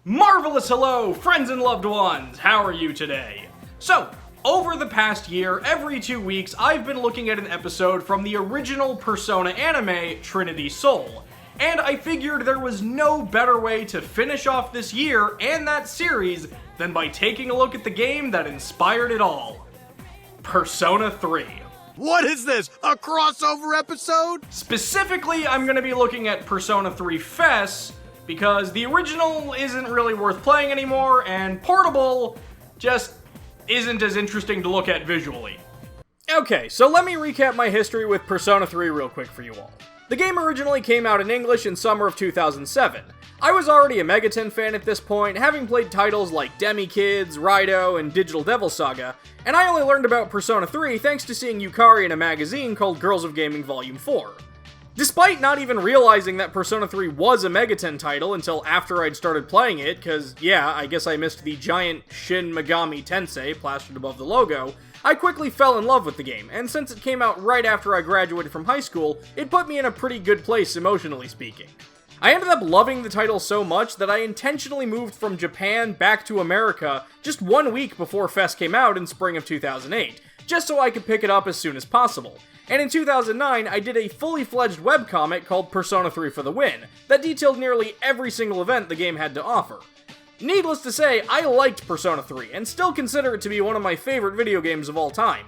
Marvelous hello, friends and loved ones! How are you today? So, over the past year, every 2 weeks, I've been looking at an episode from the original Persona anime, Trinity Soul. And I figured there was no better way to finish off this year and that series than by taking a look at the game that inspired it all. Persona 3. What is this, a crossover episode? Specifically, I'm going to be looking at Persona 3 FES, because the original isn't really worth playing anymore, and Portable just isn't as interesting to look at visually. Okay, so let me recap my history with Persona 3 real quick for you all. The game originally came out in English in summer of 2007. I was already a Megaten fan at this point, having played titles like Demi Kids, Raido, and Digital Devil Saga, and I only learned about Persona 3 thanks to seeing Yukari in a magazine called Girls of Gaming Volume 4. Despite not even realizing that Persona 3 was a Megaten title until after I'd started playing it, cause yeah, I guess I missed the giant Shin Megami Tensei plastered above the logo, I quickly fell in love with the game, and since it came out right after I graduated from high school, it put me in a pretty good place emotionally speaking. I ended up loving the title so much that I intentionally moved from Japan back to America just 1 week before FES came out in spring of 2008, just so I could pick it up as soon as possible. And in 2009, I did a fully fledged webcomic called Persona 3 for the Win, that detailed nearly every single event the game had to offer. Needless to say, I liked Persona 3, and still consider it to be one of my favorite video games of all time.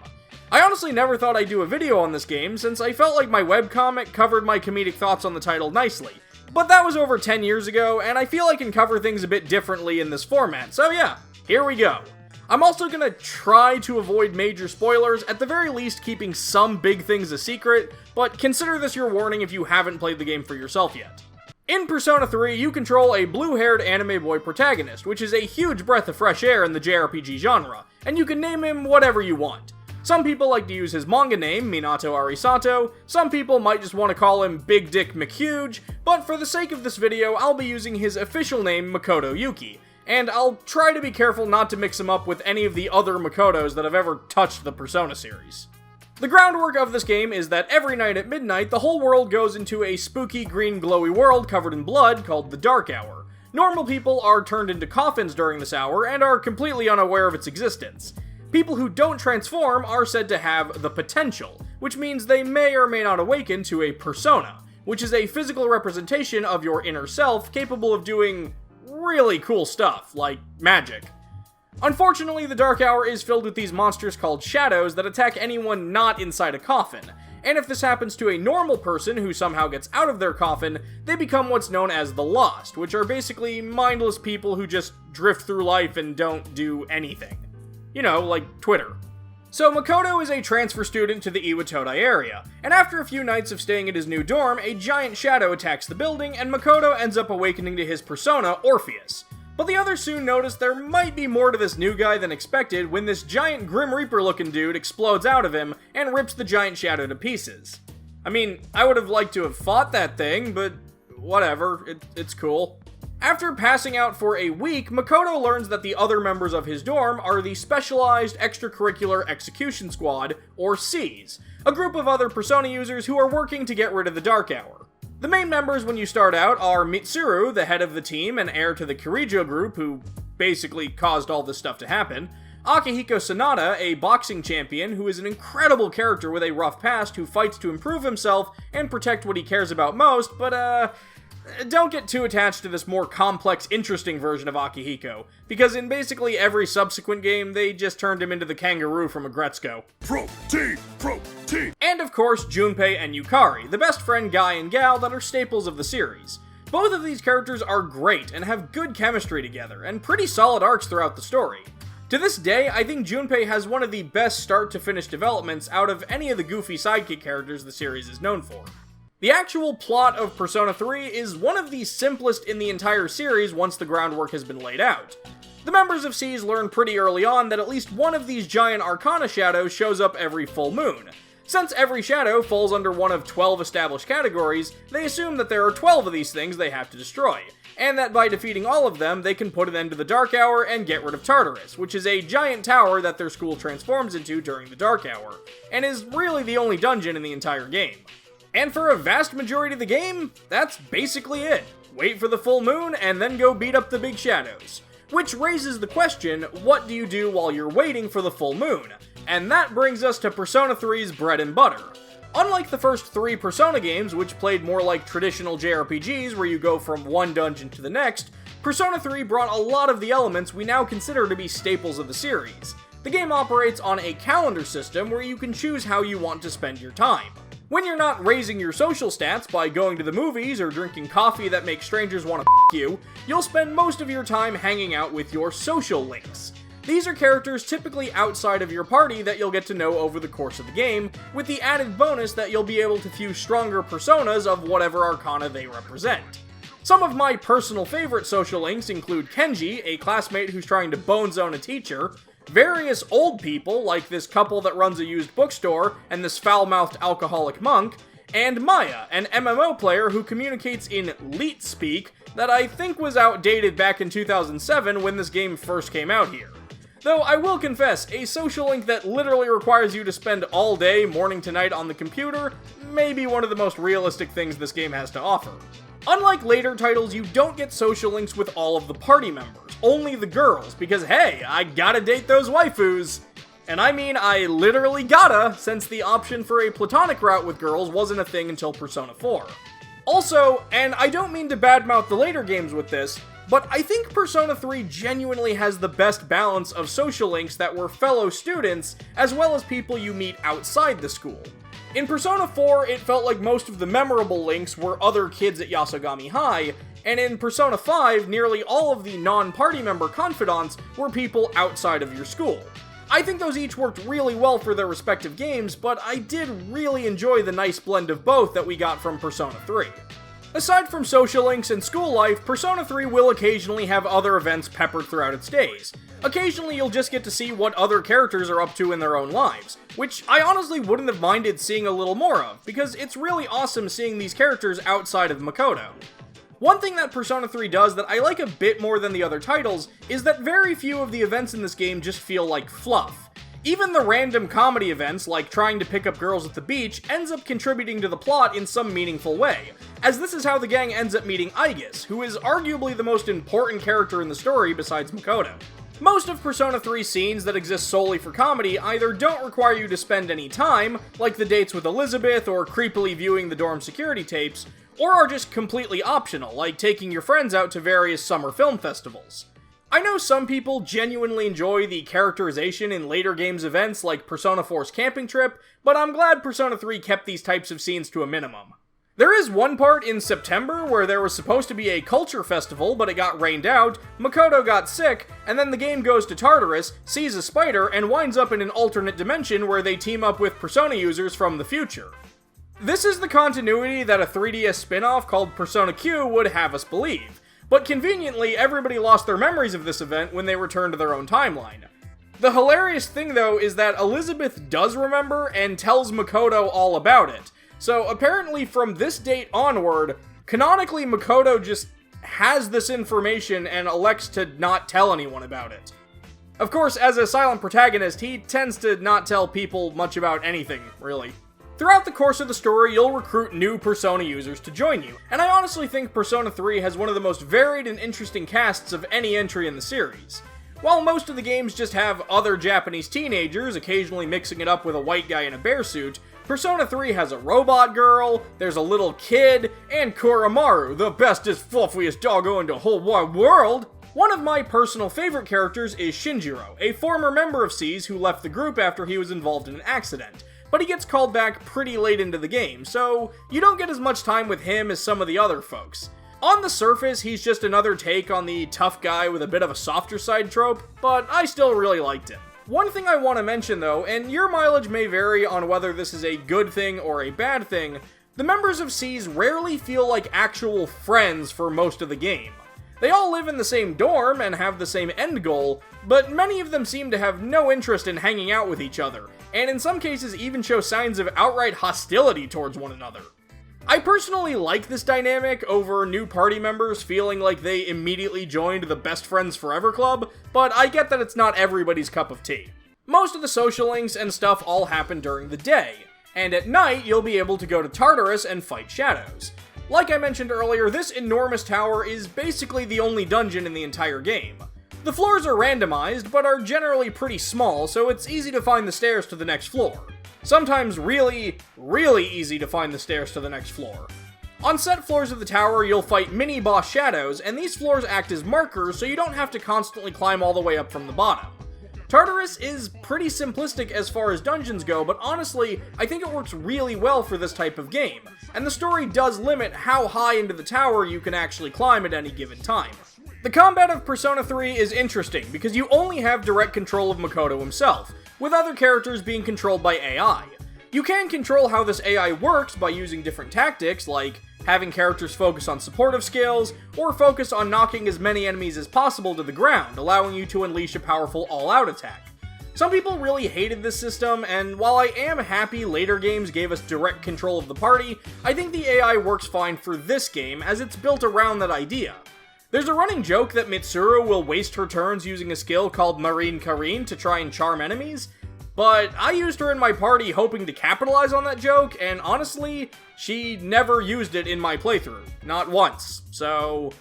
I honestly never thought I'd do a video on this game, since I felt like my webcomic covered my comedic thoughts on the title nicely. But that was over 10 years ago, and I feel I can cover things a bit differently in this format, so yeah, here we go. I'm also gonna try to avoid major spoilers, at the very least keeping some big things a secret, but consider this your warning if you haven't played the game for yourself yet. In Persona 3, you control a blue-haired anime boy protagonist, which is a huge breath of fresh air in the JRPG genre, and you can name him whatever you want. Some people like to use his manga name, Minato Arisato, some people might just want to call him Big Dick McHuge, but for the sake of this video, I'll be using his official name, Makoto Yuki, and I'll try to be careful not to mix him up with any of the other Makotos that have ever touched the Persona series. The groundwork of this game is that every night at midnight, the whole world goes into a spooky green glowy world covered in blood called the Dark Hour. Normal people are turned into coffins during this hour and are completely unaware of its existence. People who don't transform are said to have the potential, which means they may or may not awaken to a persona, which is a physical representation of your inner self capable of doing really cool stuff, like magic. Unfortunately, the Dark Hour is filled with these monsters called shadows that attack anyone not inside a coffin, and if this happens to a normal person who somehow gets out of their coffin, they become what's known as the Lost, which are basically mindless people who just drift through life and don't do anything. You know, like Twitter. So Makoto is a transfer student to the Iwatodai area, and after a few nights of staying at his new dorm, a giant shadow attacks the building, and Makoto ends up awakening to his persona, Orpheus. But the others soon notice there might be more to this new guy than expected when this giant Grim Reaper looking dude explodes out of him and rips the giant shadow to pieces. I mean, I would have liked to have fought that thing, but whatever, it's cool. After passing out for a week, Makoto learns that the other members of his dorm are the Specialized Extracurricular Execution Squad, or SEES, a group of other Persona users who are working to get rid of the Dark Hour. The main members when you start out are Mitsuru, the head of the team and heir to the Kirijo group, who basically caused all this stuff to happen, Akihiko Sanada, a boxing champion who is an incredible character with a rough past who fights to improve himself and protect what he cares about most, but don't get too attached to this more complex, interesting version of Akihiko, because in basically every subsequent game, they just turned him into the kangaroo from Agretzko. Protein! And of course, Junpei and Yukari, the best friend guy and gal that are staples of the series. Both of these characters are great and have good chemistry together, and pretty solid arcs throughout the story. To this day, I think Junpei has one of the best start-to-finish developments out of any of the goofy sidekick characters the series is known for. The actual plot of Persona 3 is one of the simplest in the entire series once the groundwork has been laid out. The members of SEES learn pretty early on that at least one of these giant Arcana shadows shows up every full moon. Since every shadow falls under one of 12 established categories, they assume that there are 12 of these things they have to destroy, and that by defeating all of them, they can put an end to the Dark Hour and get rid of Tartarus, which is a giant tower that their school transforms into during the Dark Hour, and is really the only dungeon in the entire game. And for a vast majority of the game, that's basically it. Wait for the full moon and then go beat up the big shadows. Which raises the question, what do you do while you're waiting for the full moon? And that brings us to Persona 3's bread and butter. Unlike the first 3 Persona games, which played more like traditional JRPGs where you go from one dungeon to the next, Persona 3 brought a lot of the elements we now consider to be staples of the series. The game operates on a calendar system where you can choose how you want to spend your time. When you're not raising your social stats by going to the movies or drinking coffee that makes strangers want to you, you'll spend most of your time hanging out with your social links. These are characters typically outside of your party that you'll get to know over the course of the game, with the added bonus that you'll be able to fuse stronger personas of whatever arcana they represent. Some of my personal favorite social links include Kenji, a classmate who's trying to bone zone a teacher, various old people, like this couple that runs a used bookstore and this foul-mouthed alcoholic monk, and Maya, an MMO player who communicates in leet speak that I think was outdated back in 2007 when this game first came out here. Though I will confess, a social link that literally requires you to spend all day, morning to night on the computer, may be one of the most realistic things this game has to offer. Unlike later titles, you don't get social links with all of the party members, only the girls, because hey, I gotta date those waifus. And I mean, I literally gotta, since the option for a platonic route with girls wasn't a thing until Persona 4. Also, and I don't mean to badmouth the later games with this, but I think Persona 3 genuinely has the best balance of social links that were fellow students, as well as people you meet outside the school. In Persona 4, it felt like most of the memorable links were other kids at Yasogami High, and in Persona 5, nearly all of the non-party member confidants were people outside of your school. I think those each worked really well for their respective games, but I did really enjoy the nice blend of both that we got from Persona 3. Aside from social links and school life, Persona 3 will occasionally have other events peppered throughout its days. Occasionally you'll just get to see what other characters are up to in their own lives, which I honestly wouldn't have minded seeing a little more of, because it's really awesome seeing these characters outside of Makoto. One thing that Persona 3 does that I like a bit more than the other titles is that very few of the events in this game just feel like fluff. Even the random comedy events, like trying to pick up girls at the beach, ends up contributing to the plot in some meaningful way, as this is how the gang ends up meeting Aigis, who is arguably the most important character in the story besides Makoto. Most of Persona 3 scenes that exist solely for comedy either don't require you to spend any time, like the dates with Elizabeth or creepily viewing the dorm security tapes, or are just completely optional, like taking your friends out to various summer film festivals. I know some people genuinely enjoy the characterization in later games events like Persona 4's camping trip, but I'm glad Persona 3 kept these types of scenes to a minimum. There is one part in September where there was supposed to be a culture festival, but it got rained out, Makoto got sick, and then the game goes to Tartarus, sees a spider, and winds up in an alternate dimension where they team up with Persona users from the future. This is the continuity that a 3DS spin-off called Persona Q would have us believe. But conveniently, everybody lost their memories of this event when they returned to their own timeline. The hilarious thing though is that Elizabeth does remember and tells Makoto all about it. So apparently from this date onward, canonically Makoto just has this information and elects to not tell anyone about it. Of course, as a silent protagonist, he tends to not tell people much about anything, really. Throughout the course of the story, you'll recruit new Persona users to join you, and I honestly think Persona 3 has one of the most varied and interesting casts of any entry in the series. While most of the games just have other Japanese teenagers, occasionally mixing it up with a white guy in a bear suit, Persona 3 has a robot girl, there's a little kid, and Koromaru, the bestest, fluffiest doggo in the whole wide world! One of my personal favorite characters is Shinjiro, a former member of SEES who left the group after he was involved in an accident. But he gets called back pretty late into the game, so you don't get as much time with him as some of the other folks. On the surface, he's just another take on the tough guy with a bit of a softer side trope, but I still really liked him. One thing I want to mention though, and your mileage may vary on whether this is a good thing or a bad thing, the members of SEES rarely feel like actual friends for most of the game. They all live in the same dorm and have the same end goal, but many of them seem to have no interest in hanging out with each other, and in some cases even show signs of outright hostility towards one another. I personally like this dynamic over new party members feeling like they immediately joined the Best Friends Forever Club, but I get that it's not everybody's cup of tea. Most of the social links and stuff all happen during the day, and at night you'll be able to go to Tartarus and fight shadows. Like I mentioned earlier, this enormous tower is basically the only dungeon in the entire game. The floors are randomized, but are generally pretty small, so it's easy to find the stairs to the next floor. Sometimes really, really easy to find the stairs to the next floor. On set floors of the tower, you'll fight mini-boss shadows, and these floors act as markers so you don't have to constantly climb all the way up from the bottom. Tartarus is pretty simplistic as far as dungeons go, but honestly, I think it works really well for this type of game, and the story does limit how high into the tower you can actually climb at any given time. The combat of Persona 3 is interesting because you only have direct control of Makoto himself, with other characters being controlled by AI. You can control how this AI works by using different tactics, like having characters focus on supportive skills, or focus on knocking as many enemies as possible to the ground, allowing you to unleash a powerful all-out attack. Some people really hated this system, and while I am happy later games gave us direct control of the party, I think the AI works fine for this game, as it's built around that idea. There's a running joke that Mitsuru will waste her turns using a skill called Marine Karine to try and charm enemies, but I used her in my party hoping to capitalize on that joke, and honestly, she never used it in my playthrough. Not once. So,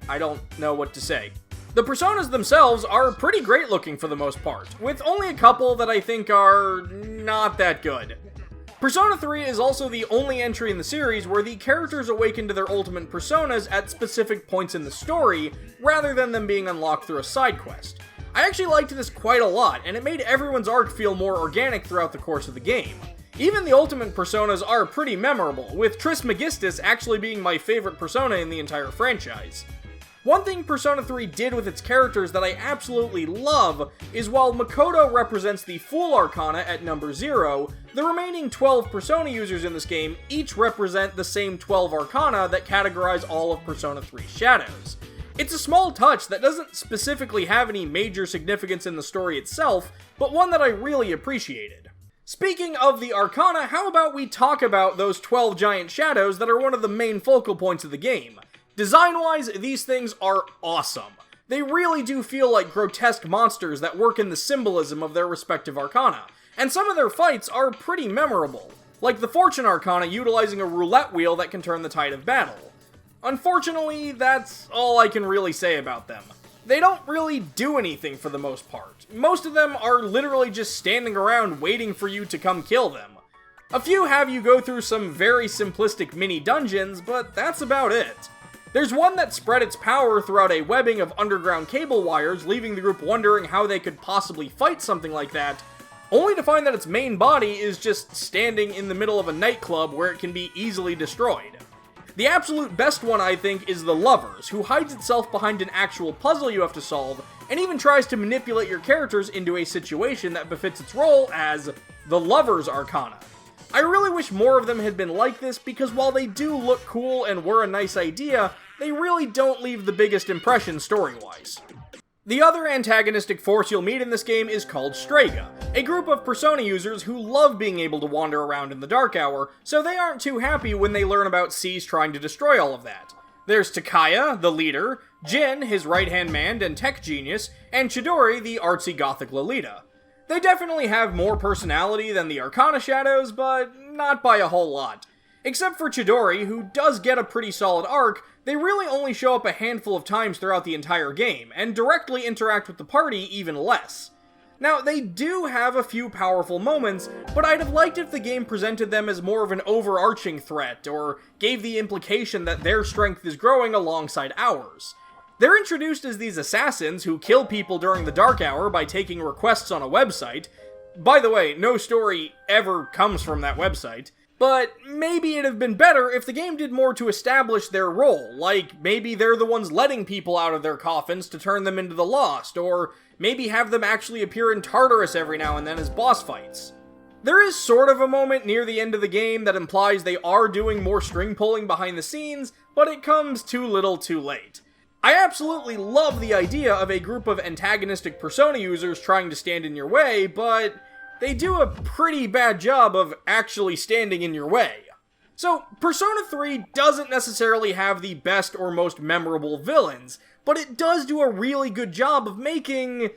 I don't know what to say. The personas themselves are pretty great looking for the most part, with only a couple that I think are not that good. Persona 3 is also the only entry in the series where the characters awaken to their ultimate personas at specific points in the story, rather than them being unlocked through a side quest. I actually liked this quite a lot, and it made everyone's arc feel more organic throughout the course of the game. Even the ultimate personas are pretty memorable, with Trismegistus actually being my favorite persona in the entire franchise. One thing Persona 3 did with its characters that I absolutely love is while Makoto represents the full arcana at number 0, the remaining 12 Persona users in this game each represent the same 12 arcana that categorize all of Persona 3's shadows. It's a small touch that doesn't specifically have any major significance in the story itself, but one that I really appreciated. Speaking of the arcana, how about we talk about those 12 giant shadows that are one of the main focal points of the game? Design-wise, these things are awesome. They really do feel like grotesque monsters that work in the symbolism of their respective arcana, and some of their fights are pretty memorable, like the Fortune Arcana utilizing a roulette wheel that can turn the tide of battle. Unfortunately, that's all I can really say about them. They don't really do anything for the most part. Most of them are literally just standing around waiting for you to come kill them. A few have you go through some very simplistic mini dungeons, but that's about it. There's one that spread its power throughout a webbing of underground cable wires, leaving the group wondering how they could possibly fight something like that, only to find that its main body is just standing in the middle of a nightclub where it can be easily destroyed. The absolute best one, I think, is the Lovers, who hides itself behind an actual puzzle you have to solve, and even tries to manipulate your characters into a situation that befits its role as the Lovers Arcana. I really wish more of them had been like this, because while they do look cool and were a nice idea, they really don't leave the biggest impression story-wise. The other antagonistic force you'll meet in this game is called Strega, a group of Persona users who love being able to wander around in the dark hour, so they aren't too happy when they learn about Cease trying to destroy all of that. There's Takaya, the leader, Jin, his right-hand man and tech genius, and Chidori, the artsy gothic Lolita. They definitely have more personality than the Arcana Shadows, but not by a whole lot. Except for Chidori, who does get a pretty solid arc, they really only show up a handful of times throughout the entire game, and directly interact with the party even less. Now, they do have a few powerful moments, but I'd have liked if the game presented them as more of an overarching threat, or gave the implication that their strength is growing alongside ours. They're introduced as these assassins who kill people during the dark hour by taking requests on a website. By the way, no story ever comes from that website. But maybe it'd have been better if the game did more to establish their role, like maybe they're the ones letting people out of their coffins to turn them into the Lost, or maybe have them actually appear in Tartarus every now and then as boss fights. There is sort of a moment near the end of the game that implies they are doing more string pulling behind the scenes, but it comes too little too late. I absolutely love the idea of a group of antagonistic Persona users trying to stand in your way, but they do a pretty bad job of actually standing in your way. So, Persona 3 doesn't necessarily have the best or most memorable villains, but it does do a really good job of making,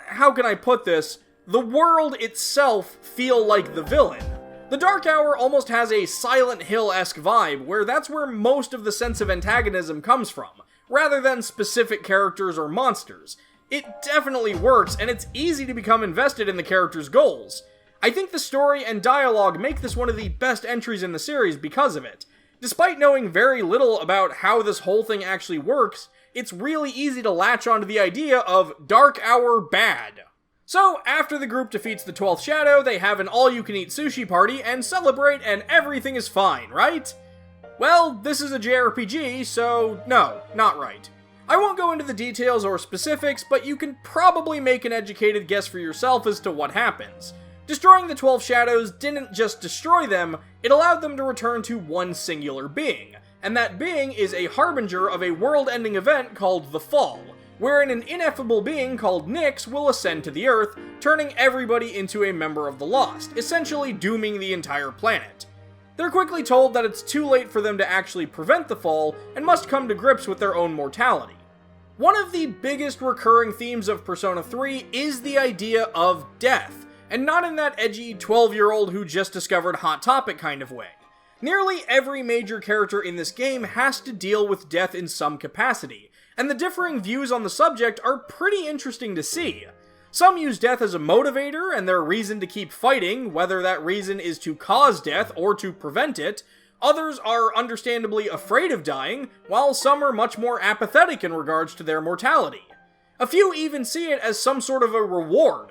how can I put this, the world itself feel like the villain. The Dark Hour almost has a Silent Hill-esque vibe, where that's where most of the sense of antagonism comes from, rather than specific characters or monsters. It definitely works, and it's easy to become invested in the characters' goals. I think the story and dialogue make this one of the best entries in the series because of it. Despite knowing very little about how this whole thing actually works, it's really easy to latch onto the idea of Dark Hour bad. So, after the group defeats the 12th Shadow, they have an all-you-can-eat sushi party and celebrate, and everything is fine, right? Well, this is a JRPG, so no, not right. I won't go into the details or specifics, but you can probably make an educated guess for yourself as to what happens. Destroying the 12 Shadows didn't just destroy them, it allowed them to return to one singular being, and that being is a harbinger of a world-ending event called the Fall, wherein an ineffable being called Nyx will ascend to the Earth, turning everybody into a member of the Lost, essentially dooming the entire planet. They're quickly told that it's too late for them to actually prevent the Fall, and must come to grips with their own mortality. One of the biggest recurring themes of Persona 3 is the idea of death, and not in that edgy 12-year-old who just discovered Hot Topic kind of way. Nearly every major character in this game has to deal with death in some capacity, and the differing views on the subject are pretty interesting to see. Some use death as a motivator and their reason to keep fighting, whether that reason is to cause death or to prevent it. Others are understandably afraid of dying, while some are much more apathetic in regards to their mortality. A few even see it as some sort of a reward.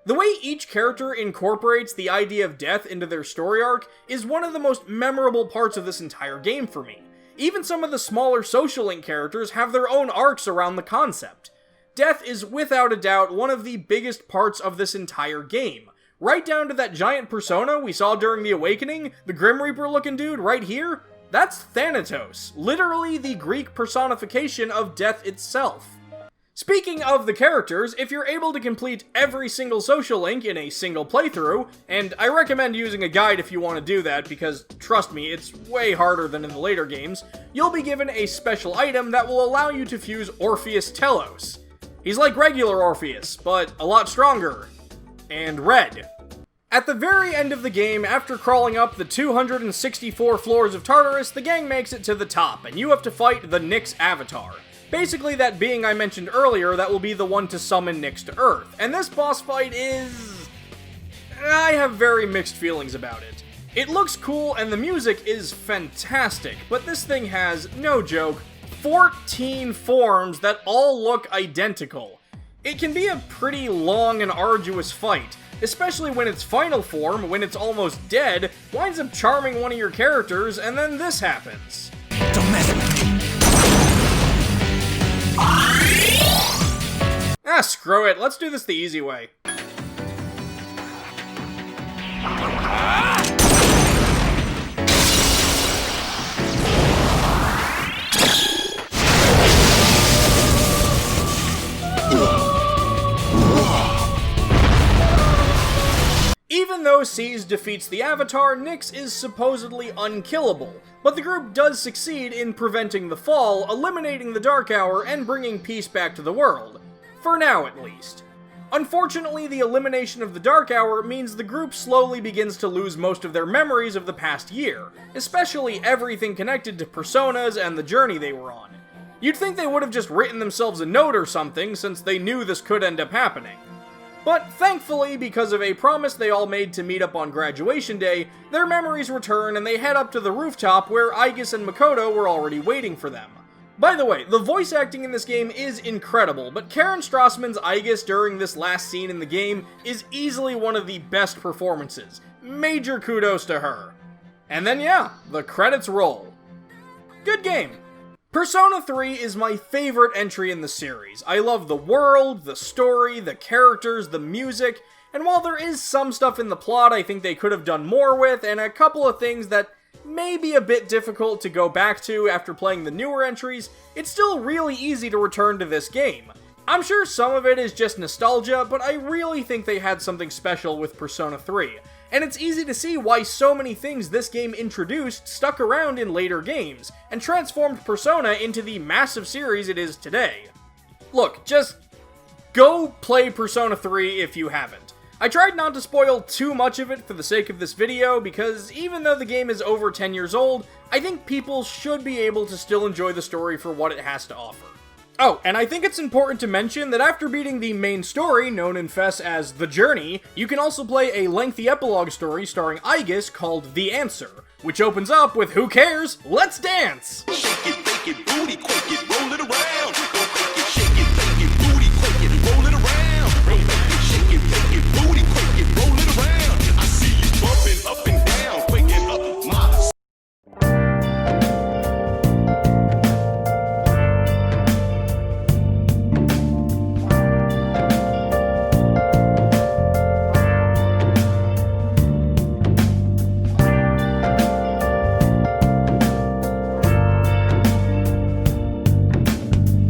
The way each character incorporates the idea of death into their story arc is one of the most memorable parts of this entire game for me. Even some of the smaller social link characters have their own arcs around the concept. Death is without a doubt one of the biggest parts of this entire game. Right down to that giant persona we saw during the Awakening, the Grim Reaper looking dude right here, that's Thanatos, literally the Greek personification of death itself. Speaking of the characters, if you're able to complete every single social link in a single playthrough, and I recommend using a guide if you want to do that because, trust me, it's way harder than in the later games, you'll be given a special item that will allow you to fuse Orpheus Telos. He's like regular Orpheus, but a lot stronger. And red. At the very end of the game, after crawling up the 264 floors of Tartarus, the gang makes it to the top, and you have to fight the Nyx Avatar. Basically that being I mentioned earlier that will be the one to summon Nyx to Earth. And this boss fight is... I have very mixed feelings about it. It looks cool and the music is fantastic, but this thing has, no joke, 14 forms that all look identical. It can be a pretty long and arduous fight, especially when its final form, when it's almost dead, winds up charming one of your characters, and then this happens. Don't mess with me. Ah, screw it. Let's do this the easy way. Even though Seize defeats the Avatar, Nyx is supposedly unkillable, but the group does succeed in preventing the Fall, eliminating the Dark Hour, and bringing peace back to the world. For now, at least. Unfortunately, the elimination of the Dark Hour means the group slowly begins to lose most of their memories of the past year, especially everything connected to personas and the journey they were on. You'd think they would have just written themselves a note or something, since they knew this could end up happening. But thankfully, because of a promise they all made to meet up on graduation day, their memories return and they head up to the rooftop where Aigis and Makoto were already waiting for them. By the way, the voice acting in this game is incredible, but Karen Strassman's Aigis during this last scene in the game is easily one of the best performances. Major kudos to her. And then yeah, the credits roll. Good game. Persona 3 is my favorite entry in the series. I love the world, the story, the characters, the music, and while there is some stuff in the plot I think they could have done more with, and a couple of things that may be a bit difficult to go back to after playing the newer entries, it's still really easy to return to this game. I'm sure some of it is just nostalgia, but I really think they had something special with Persona 3. And it's easy to see why so many things this game introduced stuck around in later games, and transformed Persona into the massive series it is today. Look, just go play Persona 3 if you haven't. I tried not to spoil too much of it for the sake of this video, because even though the game is over 10 years old, I think people should be able to still enjoy the story for what it has to offer. Oh, and I think it's important to mention that after beating the main story, known in FES as The Journey, you can also play a lengthy epilogue story starring Aegis called The Answer, which opens up with Who Cares? Let's Dance! Shake it, bake it, booty, quake it, roll it around.